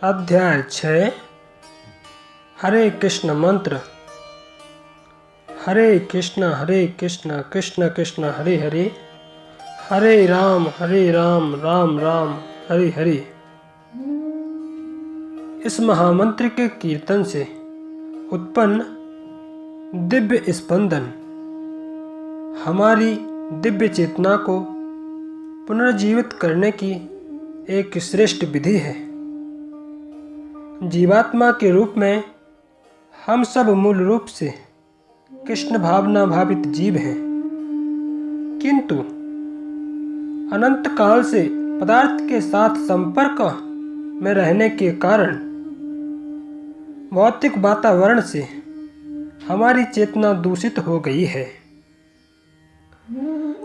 अध्याय 6। हरे कृष्ण मंत्र। हरे कृष्ण कृष्ण कृष्ण हरे हरे, हरे राम राम राम हरे हरे। इस महामंत्र के कीर्तन से उत्पन्न दिव्य स्पंदन हमारी दिव्य चेतना को पुनर्जीवित करने की एक श्रेष्ठ विधि है। जीवात्मा के रूप में हम सब मूल रूप से कृष्ण भावना भावित जीव हैं, किंतु अनंत काल से पदार्थ के साथ संपर्क में रहने के कारण भौतिक वातावरण से हमारी चेतना दूषित हो गई है।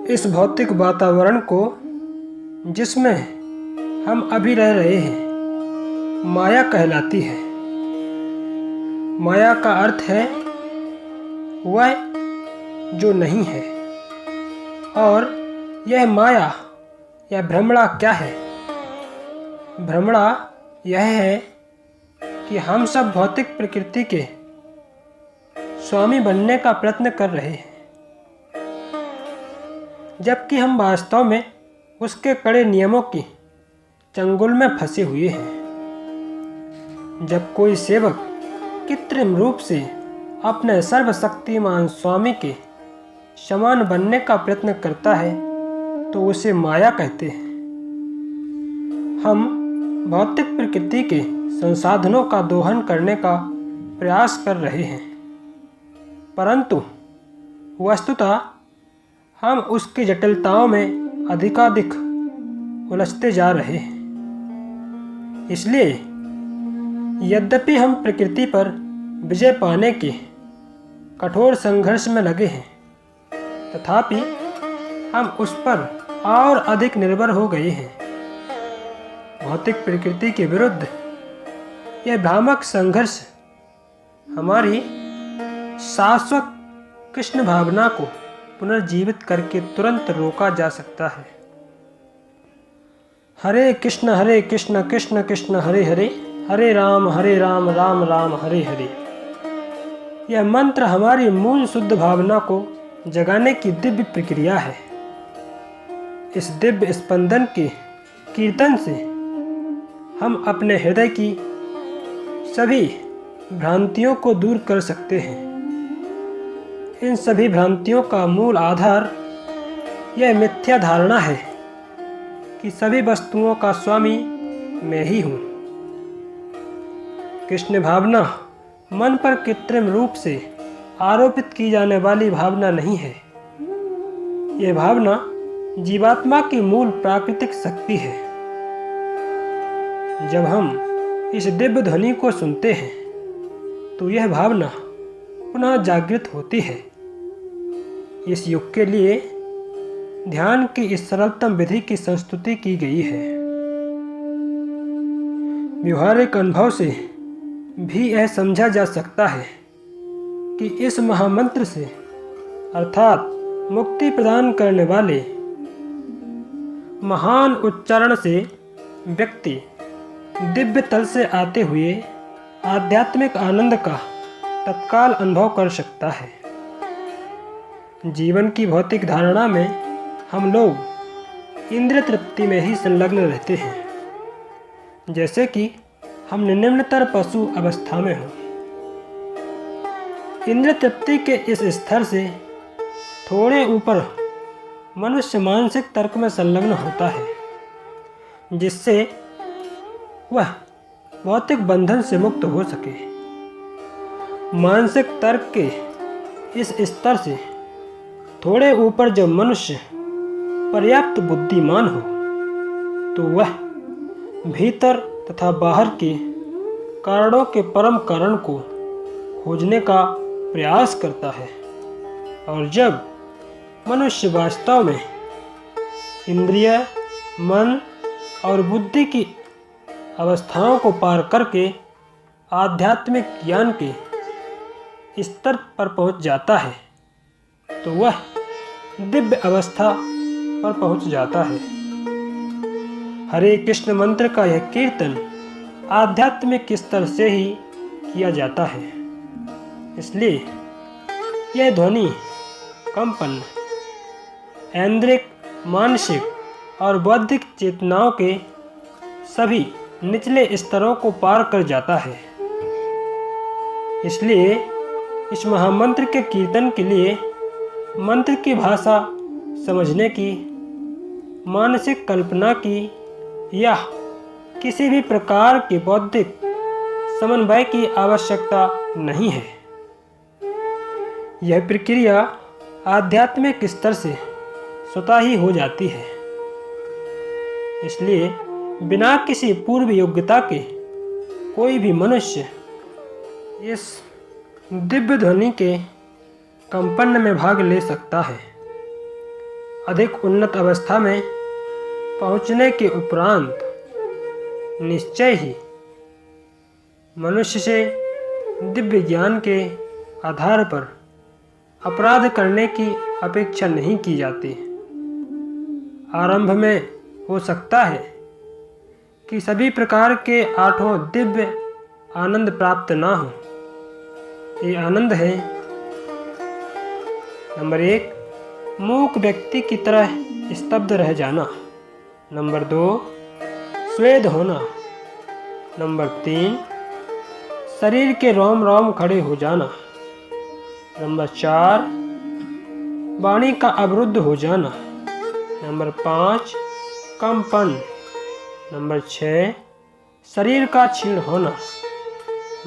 इस भौतिक वातावरण को जिसमें हम अभी रह रहे हैं माया कहलाती है। माया का अर्थ है वह जो नहीं है। और यह माया या भ्रमणा क्या है? भ्रमणा यह है कि हम सब भौतिक प्रकृति के स्वामी बनने का प्रयत्न कर रहे हैं, जबकि हम वास्तव में उसके कड़े नियमों की चंगुल में फंसे हुए हैं। जब कोई सेवक कृत्रिम रूप से अपने सर्वशक्तिमान स्वामी के समान बनने का प्रयत्न करता है तो उसे माया कहते हैं। हम भौतिक प्रकृति के संसाधनों का दोहन करने का प्रयास कर रहे हैं, परंतु वस्तुतः हम उसकी जटिलताओं में अधिकाधिक उलझते जा रहे हैं। इसलिए यद्यपि हम प्रकृति पर विजय पाने के कठोर संघर्ष में लगे हैं, तथापि हम उस पर और अधिक निर्भर हो गए हैं। भौतिक प्रकृति के विरुद्ध यह भ्रामक संघर्ष हमारी शाश्वत कृष्ण भावना को पुनर्जीवित करके तुरंत रोका जा सकता है। हरे कृष्ण कृष्ण कृष्ण हरे हरे, हरे राम राम राम हरे हरे। यह मंत्र हमारी मूल शुद्ध भावना को जगाने की दिव्य प्रक्रिया है। इस दिव्य स्पंदन के कीर्तन से हम अपने हृदय की सभी भ्रांतियों को दूर कर सकते हैं। इन सभी भ्रांतियों का मूल आधार यह मिथ्या धारणा है कि सभी वस्तुओं का स्वामी मैं ही हूँ। कृष्ण भावना मन पर कृत्रिम रूप से आरोपित की जाने वाली भावना नहीं है। यह भावना जीवात्मा की मूल प्राकृतिक शक्ति है। जब हम इस दिव्य ध्वनि को सुनते हैं तो यह भावना पुनः जागृत होती है। इस युग के लिए ध्यान की इस सरलतम विधि की संस्तुति की गई है। व्यवहारिक अनुभव से भी यह समझा जा सकता है कि इस महामंत्र से अर्थात मुक्ति प्रदान करने वाले महान उच्चारण से व्यक्ति दिव्य तल से आते हुए आध्यात्मिक आनंद का तत्काल अनुभव कर सकता है। जीवन की भौतिक धारणा में हम लोग इंद्रिय तृप्ति में ही संलग्न रहते हैं, जैसे कि हम निम्नतर पशु अवस्था में हों। इंद्रिय तृप्ति के इस स्तर से थोड़े ऊपर मनुष्य मानसिक तर्क में संलग्न होता है, जिससे वह भौतिक बंधन से मुक्त हो सके। मानसिक तर्क के इस स्तर से थोड़े ऊपर जब मनुष्य पर्याप्त बुद्धिमान हो तो वह भीतर तथा बाहर के कारणों के परम कारण को खोजने का प्रयास करता है। और जब मनुष्य वास्तव में इंद्रिय, मन और बुद्धि की अवस्थाओं को पार करके आध्यात्मिक ज्ञान के स्तर पर पहुंच जाता है तो वह दिव्य अवस्था पर पहुंच जाता है। हरे कृष्ण मंत्र का यह कीर्तन आध्यात्मिक स्तर से ही किया जाता है। इसलिए यह ध्वनि कंपन ऐन्द्रिक, मानसिक और बौद्धिक चेतनाओं के सभी निचले स्तरों को पार कर जाता है। इसलिए इस महामंत्र के कीर्तन के लिए मंत्र की भाषा समझने की, मानसिक कल्पना की या किसी भी प्रकार के बौद्धिक समन्वय की आवश्यकता नहीं है। यह प्रक्रिया आध्यात्मिक स्तर से स्वतः ही हो जाती है। इसलिए बिना किसी पूर्व योग्यता के कोई भी मनुष्य इस दिव्य ध्वनि के कंपन में भाग ले सकता है। अधिक उन्नत अवस्था में पहुंचने के उपरांत निश्चय ही मनुष्य से दिव्य ज्ञान के आधार पर अपराध करने की अपेक्षा नहीं की जाती। आरंभ में हो सकता है कि सभी प्रकार के आठों दिव्य आनंद प्राप्त ना हो। ये आनंद है, नंबर 1, मूक व्यक्ति की तरह स्तब्ध रह जाना। नंबर 2, स्वेद होना। नंबर 3, शरीर के रोम रोम खड़े हो जाना। नंबर 4, वाणी का अवरुद्ध हो जाना। नंबर 5, कंपन। नंबर 6, शरीर का क्षीण होना।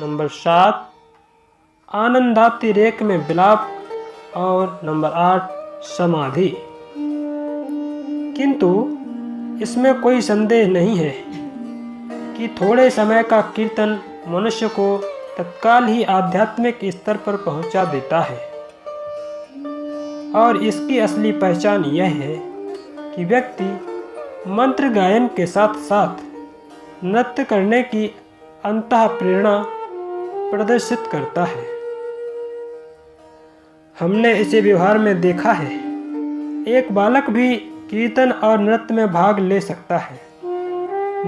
नंबर 7, आनंदातिरेक में विलाप। और नंबर 8, समाधि। किंतु इसमें कोई संदेह नहीं है कि थोड़े समय का कीर्तन मनुष्य को तत्काल ही आध्यात्मिक स्तर पर पहुंचा देता है। और इसकी असली पहचान यह है कि व्यक्ति मंत्र गायन के साथ साथ नृत्य करने की अंतः प्रेरणा प्रदर्शित करता है। हमने इसे व्यवहार में देखा है। एक बालक भी कीर्तन और नृत्य में भाग ले सकता है।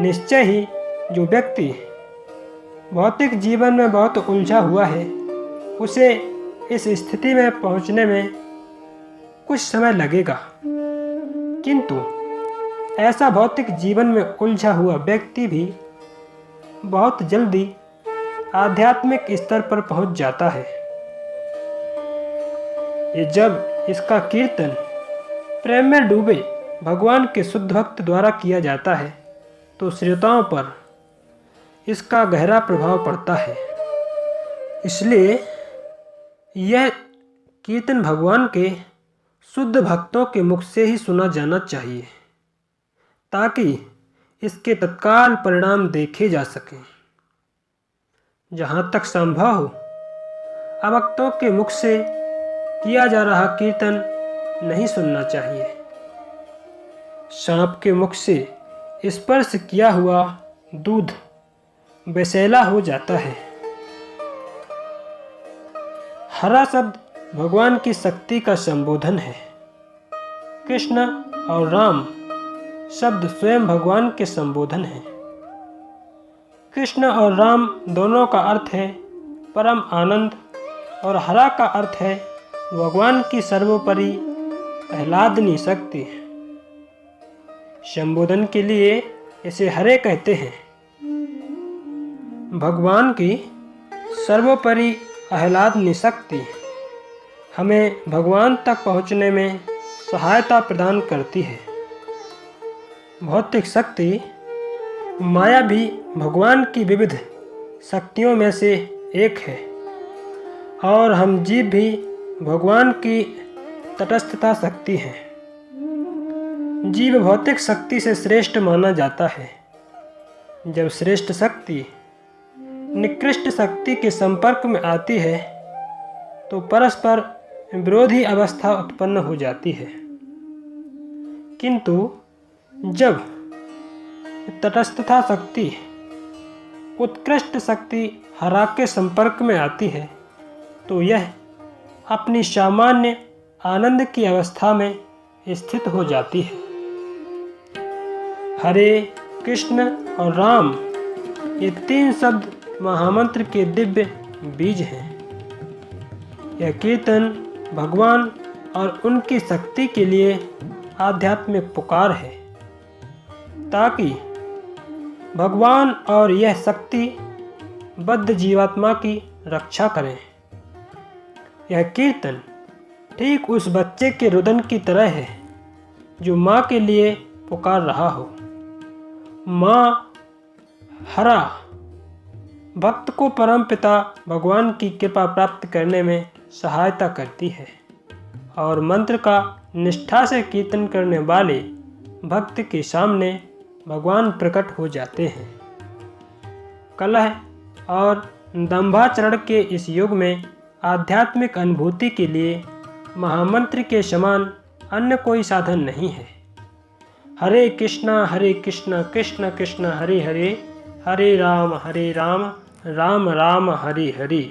निश्चय ही जो व्यक्ति भौतिक जीवन में बहुत उलझा हुआ है, उसे इस स्थिति में पहुंचने में कुछ समय लगेगा। किंतु ऐसा भौतिक जीवन में उलझा हुआ व्यक्ति भी बहुत जल्दी आध्यात्मिक स्तर पर पहुंच जाता है। ये जब इसका कीर्तन प्रेम में डूबे भगवान के शुद्ध भक्त द्वारा किया जाता है तो श्रोताओं पर इसका गहरा प्रभाव पड़ता है। इसलिए यह कीर्तन भगवान के शुद्ध भक्तों के मुख से ही सुना जाना चाहिए ताकि इसके तत्काल परिणाम देखे जा सकें। जहाँ तक संभव हो अभक्तों के मुख से किया जा रहा कीर्तन नहीं सुनना चाहिए। सांप के मुख से स्पर्श किया हुआ दूध विषैला हो जाता है। हरा शब्द भगवान की शक्ति का संबोधन है। कृष्ण और राम शब्द स्वयं भगवान के संबोधन है। कृष्ण और राम दोनों का अर्थ है परम आनंद और हरा का अर्थ है भगवान की सर्वोपरि आह्लादनी शक्ति। संबोधन के लिए इसे हरे कहते हैं। भगवान की सर्वोपरि आह्लादनी शक्ति हमें भगवान तक पहुंचने में सहायता प्रदान करती है। भौतिक शक्ति माया भी भगवान की विविध शक्तियों में से एक है और हम जीव भी भगवान की तटस्थता शक्ति हैं। जीव भौतिक शक्ति से श्रेष्ठ माना जाता है। जब श्रेष्ठ शक्ति निकृष्ट शक्ति के संपर्क में आती है तो परस्पर विरोधी अवस्था उत्पन्न हो जाती है। किंतु जब तटस्थता शक्ति उत्कृष्ट शक्ति हरा के संपर्क में आती है तो यह अपनी सामान्य आनंद की अवस्था में स्थित हो जाती है। हरे, कृष्ण और राम ये 3 शब्द महामंत्र के दिव्य बीज हैं। यह कीर्तन भगवान और उनकी शक्ति के लिए आध्यात्मिक पुकार है, ताकि भगवान और यह शक्ति बद्ध जीवात्मा की रक्षा करें। यह कीर्तन ठीक उस बच्चे के रुदन की तरह है जो माँ के लिए पुकार रहा हो। माँ हरा भक्त को परमपिता भगवान की कृपा प्राप्त करने में सहायता करती है और मंत्र का निष्ठा से कीर्तन करने वाले भक्त के सामने भगवान प्रकट हो जाते हैं। कलह और दंभाचरण के इस युग में आध्यात्मिक अनुभूति के लिए महामंत्र के समान अन्य कोई साधन नहीं है। हरे कृष्णा कृष्ण कृष्ण हरे हरे, हरे राम राम राम हरे हरे।